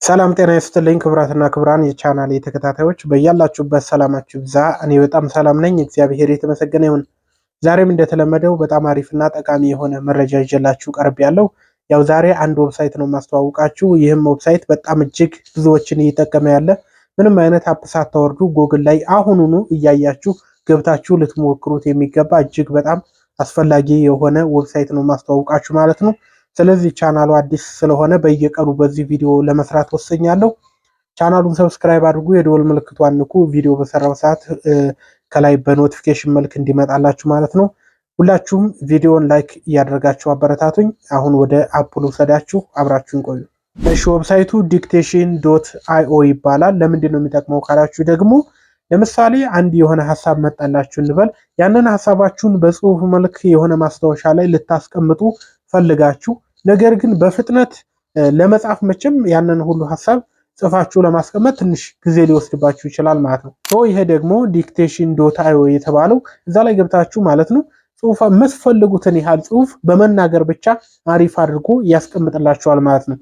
ሰላም ጤና ይስጥልኝ ክቡራትና ክቡራን የቻናሌ ተከታታዮች በያላችሁበት ሰላማችሁ ይብዛ። እኔ በጣም ሰላም ነኝ፣ እግዚአብሔር የተመሰገነ ይሁን። ዛሬም እንደተለመደው በጣም አሪፍና ጠቃሚ የሆነ መረጃ ይዤላችሁ ቀርቤያለሁ። ያው ዛሬ አንድ ዌብሳይት ነው የማስተዋውቃችሁ። ይህም ዌብሳይት በጣም እጅግ ብዙዎችን እየጠቀመ ያለ ምንም አይነት አፕ ሳታወርዱ ጎግል ላይ አሁኑኑ እያያችሁ ገብታችሁ ልትሞክሩት የሚገባ እጅግ በጣም አስፈላጊ የሆነ ዌብሳይት ነው የማስተዋውቃችሁ ማለት ነው። ስለዚህ ቻናሉ አዲስ ስለሆነ በየቀኑ በዚህ ቪዲዮ ለመስራት ወስኛለሁ። ቻናሉን ሰብስክራይብ አድርጉ፣ የደወል ምልክቷን ንኩ፣ ቪዲዮ በሰራው ሰዓት ከላይ በኖቲፊኬሽን መልክ እንዲመጣላችሁ ማለት ነው። ሁላችሁም ቪዲዮን ላይክ እያደረጋችሁ አበረታቱኝ። አሁን ወደ አፕ ልውሰዳችሁ፣ አብራችሁን ቆዩ። እሺ፣ ዌብሳይቱ ዲክቴሽን ዶት አይኦ ይባላል። ለምንድን ነው የሚጠቅመው ካላችሁ ደግሞ ለምሳሌ አንድ የሆነ ሀሳብ መጣላችሁ እንበል። ያንን ሀሳባችሁን በጽሁፍ መልክ የሆነ ማስታወሻ ላይ ልታስቀምጡ ፈልጋችሁ ነገር ግን በፍጥነት ለመጻፍ መቼም ያንን ሁሉ ሀሳብ ጽፋችሁ ለማስቀመጥ ትንሽ ጊዜ ሊወስድባችሁ ይችላል ማለት ነው። ይሄ ደግሞ ዲክቴሽን ዶት አይኦ የተባለው እዛ ላይ ገብታችሁ ማለት ነው ጽሁፍ የምትፈልጉትን ያህል ጽሁፍ በመናገር ብቻ አሪፍ አድርጎ ያስቀምጥላችኋል ማለት ነው።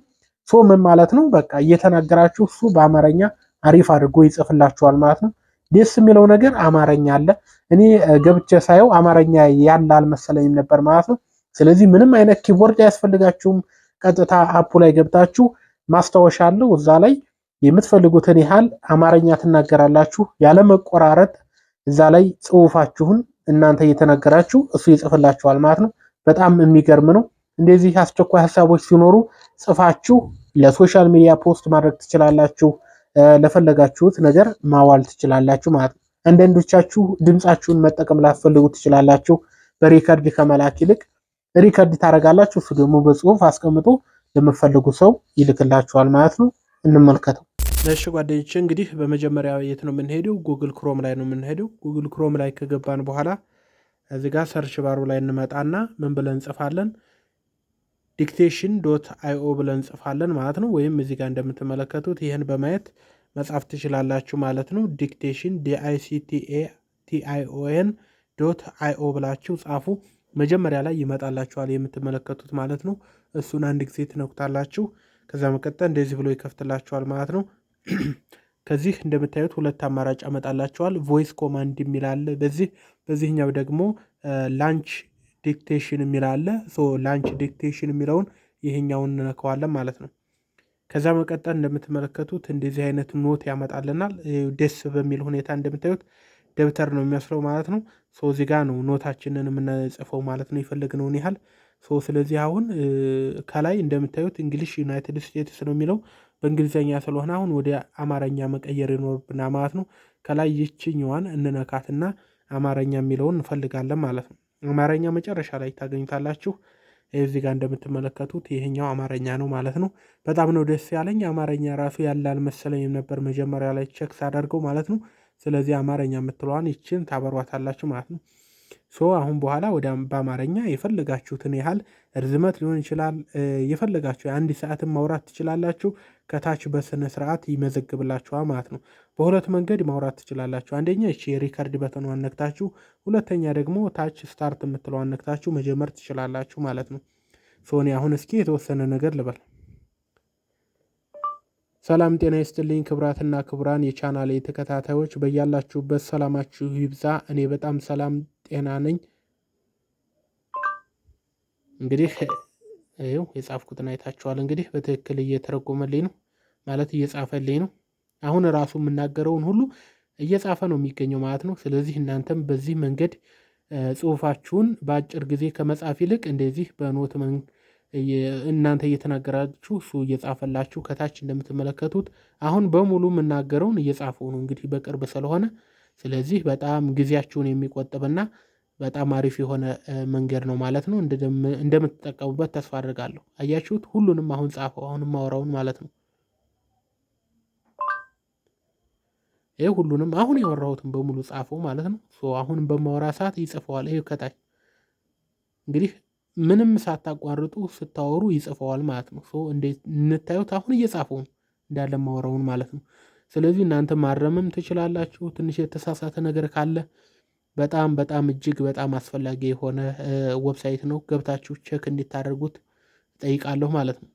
ምን ማለት ነው? በቃ እየተናገራችሁ እሱ በአማርኛ አሪፍ አድርጎ ይጽፍላችኋል ማለት ነው። ደስ የሚለው ነገር አማርኛ አለ። እኔ ገብቼ ሳየው አማርኛ ያለ አልመሰለኝም ነበር ማለት ነው። ስለዚህ ምንም አይነት ኪቦርድ አያስፈልጋችሁም። ቀጥታ አፑ ላይ ገብታችሁ ማስታወሻ አለው እዛ ላይ የምትፈልጉትን ያህል አማርኛ ትናገራላችሁ ያለ መቆራረጥ። እዛ ላይ ጽሁፋችሁን እናንተ እየተናገራችሁ እሱ ይጽፍላችኋል ማለት ነው። በጣም የሚገርም ነው። እንደዚህ አስቸኳይ ሀሳቦች ሲኖሩ ጽፋችሁ ለሶሻል ሚዲያ ፖስት ማድረግ ትችላላችሁ። ለፈለጋችሁት ነገር ማዋል ትችላላችሁ ማለት ነው። አንዳንዶቻችሁ ድምጻችሁን መጠቀም ላትፈልጉ ትችላላችሁ። በሪከርድ ከመላክ ይልቅ ሪከርድ ታደርጋላችሁ። እሱ ደግሞ በጽሁፍ አስቀምጦ ለምትፈልጉ ሰው ይልክላችኋል ማለት ነው። እንመልከተው። እሺ ጓደኞቼ፣ እንግዲህ በመጀመሪያ የት ነው የምንሄደው? ጉግል ክሮም ላይ ነው የምንሄደው። ጉግል ክሮም ላይ ከገባን በኋላ እዚህ ጋር ሰርች ባሩ ላይ እንመጣና ምን ብለን እንጽፋለን? ዲክቴሽን ዶት አይኦ ብለን እንጽፋለን ማለት ነው። ወይም እዚህ ጋር እንደምትመለከቱት ይህን በማየት መጻፍ ትችላላችሁ ማለት ነው። ዲክቴሽን ዲአይሲቲኤቲአይኦኤን ዶት አይኦ ብላችሁ ጻፉ። መጀመሪያ ላይ ይመጣላችኋል የምትመለከቱት ማለት ነው። እሱን አንድ ጊዜ ትነኩታላችሁ። ከዛ መቀጠል እንደዚህ ብሎ ይከፍትላችኋል ማለት ነው። ከዚህ እንደምታዩት ሁለት አማራጭ ያመጣላችኋል። ቮይስ ኮማንድ የሚል አለ። በዚህኛው ደግሞ ላንች ዲክቴሽን የሚል አለ። ላንች ዲክቴሽን የሚለውን ይሄኛውን እንነካዋለን ማለት ነው። ከዛ መቀጠል እንደምትመለከቱት እንደዚህ አይነት ኖት ያመጣልናል። ደስ በሚል ሁኔታ እንደምታዩት ደብተር ነው የሚመስለው ማለት ነው። እዚህ ጋር ነው ኖታችንን የምንጽፈው ማለት ነው የፈለግነውን ያህል። ስለዚህ አሁን ከላይ እንደምታዩት እንግሊሽ ዩናይትድ ስቴትስ ነው የሚለው በእንግሊዝኛ ስለሆነ አሁን ወደ አማርኛ መቀየር ይኖርብናል ማለት ነው። ከላይ ይችኛዋን እንነካትና አማርኛ የሚለውን እንፈልጋለን ማለት ነው። አማርኛ መጨረሻ ላይ ታገኙታላችሁ። እዚህ ጋር እንደምትመለከቱት ይሄኛው አማርኛ ነው ማለት ነው። በጣም ነው ደስ ያለኝ። አማርኛ ራሱ ያለ አልመሰለኝም ነበር መጀመሪያ ላይ ቼክ ሳደርገው ማለት ነው። ስለዚህ አማርኛ የምትለዋን ይችን ታበሯታላችሁ ማለት ነው። አሁን በኋላ ወደ በአማርኛ የፈለጋችሁትን ያህል ርዝመት ሊሆን ይችላል የፈለጋችሁ የአንድ ሰዓትን ማውራት ትችላላችሁ። ከታች በስነ ስርዓት ይመዘግብላችኋል ማለት ነው። በሁለት መንገድ ማውራት ትችላላችሁ። አንደኛ እቺ የሪከርድ በተኗን ነክታችሁ፣ ሁለተኛ ደግሞ ታች ስታርት የምትለዋን ነክታችሁ መጀመር ትችላላችሁ ማለት ነው። እኔ አሁን እስኪ የተወሰነ ነገር ልበል። ሰላም ጤና ይስጥልኝ ክቡራትና ክቡራን የቻናሌ ተከታታዮች በያላችሁበት ሰላማችሁ ይብዛ። እኔ በጣም ሰላም ጤና ነኝ። እንግዲህ ይኸው የጻፍኩትን አይታችኋል። እንግዲህ በትክክል እየተረጎመልኝ ነው ማለት እየጻፈልኝ ነው። አሁን ራሱ የምናገረውን ሁሉ እየጻፈ ነው የሚገኘው ማለት ነው። ስለዚህ እናንተም በዚህ መንገድ ጽሁፋችሁን በአጭር ጊዜ ከመጻፍ ይልቅ እንደዚህ በኖት እናንተ እየተናገራችሁ እሱ እየጻፈላችሁ ከታች እንደምትመለከቱት አሁን በሙሉ የምናገረውን እየጻፈው ነው እንግዲህ በቅርብ ስለሆነ። ስለዚህ በጣም ጊዜያችሁን የሚቆጥብና በጣም አሪፍ የሆነ መንገድ ነው ማለት ነው። እንደምትጠቀሙበት ተስፋ አድርጋለሁ። አያችሁት? ሁሉንም አሁን ጻፈው፣ አሁን ማወራውን ማለት ነው። ይሄ ሁሉንም አሁን ያወራሁትን በሙሉ ጻፈው ማለት ነው። አሁንም በማወራ ሰዓት ይጽፈዋል። ይሄ ከታች እንግዲህ ምንም ሳታቋርጡ ስታወሩ ይጽፈዋል ማለት ነው። እንዴት እንታዩት? አሁን እየጻፈው ነው እንዳለ ማወራውን ማለት ነው። ስለዚህ እናንተ ማረምም ትችላላችሁ። ትንሽ የተሳሳተ ነገር ካለ በጣም በጣም እጅግ በጣም አስፈላጊ የሆነ ዌብሳይት ነው። ገብታችሁ ቼክ እንድታደርጉት ጠይቃለሁ ማለት ነው።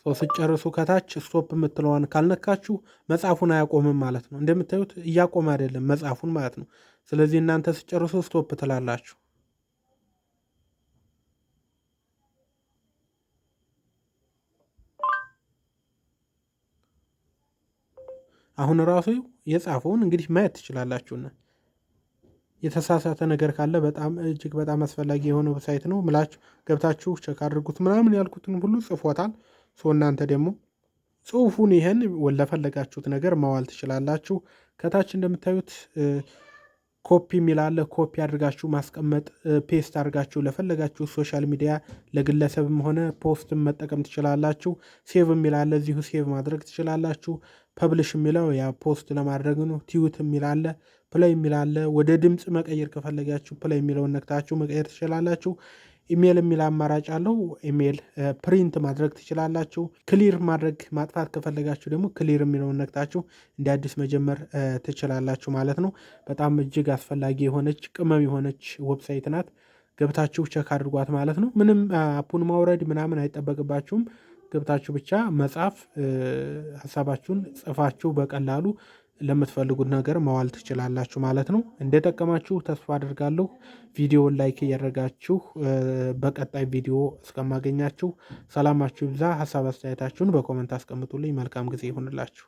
ስጨርሱ ከታች ስቶፕ የምትለዋን ካልነካችሁ መጽሐፉን አያቆምም ማለት ነው። እንደምታዩት እያቆመ አይደለም መጽሐፉን ማለት ነው። ስለዚህ እናንተ ስጨርሱ ስቶፕ ትላላችሁ። አሁን ራሱ የጻፈውን እንግዲህ ማየት ትችላላችሁና የተሳሳተ ነገር ካለ በጣም እጅግ በጣም አስፈላጊ የሆነ ዌብሳይት ነው ምላችሁ ገብታችሁ ቸክ አድርጉት ምናምን ያልኩትን ሁሉ ጽፎታል። እናንተ ደግሞ ጽሁፉን ይህን ለፈለጋችሁት ነገር ማዋል ትችላላችሁ። ከታች እንደምታዩት ኮፒ የሚላለ ኮፒ አድርጋችሁ ማስቀመጥ፣ ፔስት አድርጋችሁ ለፈለጋችሁ ሶሻል ሚዲያ ለግለሰብም ሆነ ፖስትም መጠቀም ትችላላችሁ። ሴቭ የሚላለ እዚሁ ሴቭ ማድረግ ትችላላችሁ። ፐብሊሽ የሚለው ያ ፖስት ለማድረግ ነው። ቲዩት የሚላለ፣ ፕላይ የሚላለ ወደ ድምፅ መቀየር ከፈለጋችሁ ፕላይ የሚለውን ነክታችሁ መቀየር ትችላላችሁ። ኢሜል የሚል አማራጭ አለው። ኢሜል ፕሪንት ማድረግ ትችላላችሁ። ክሊር ማድረግ ማጥፋት ከፈለጋችሁ ደግሞ ክሊር የሚለውን ነክታችሁ እንደ አዲስ መጀመር ትችላላችሁ ማለት ነው። በጣም እጅግ አስፈላጊ የሆነች ቅመም የሆነች ዌብሳይት ናት። ገብታችሁ ቸክ አድርጓት ማለት ነው። ምንም አፑን ማውረድ ምናምን አይጠበቅባችሁም። ገብታችሁ ብቻ መጻፍ፣ ሀሳባችሁን ጽፋችሁ በቀላሉ ለምትፈልጉት ነገር ማዋል ትችላላችሁ ማለት ነው። እንደጠቀማችሁ ተስፋ አድርጋለሁ። ቪዲዮውን ላይክ እያደረጋችሁ በቀጣይ ቪዲዮ እስከማገኛችሁ ሰላማችሁ ይብዛ። ሀሳብ አስተያየታችሁን በኮመንት አስቀምጡልኝ። መልካም ጊዜ ይሁንላችሁ።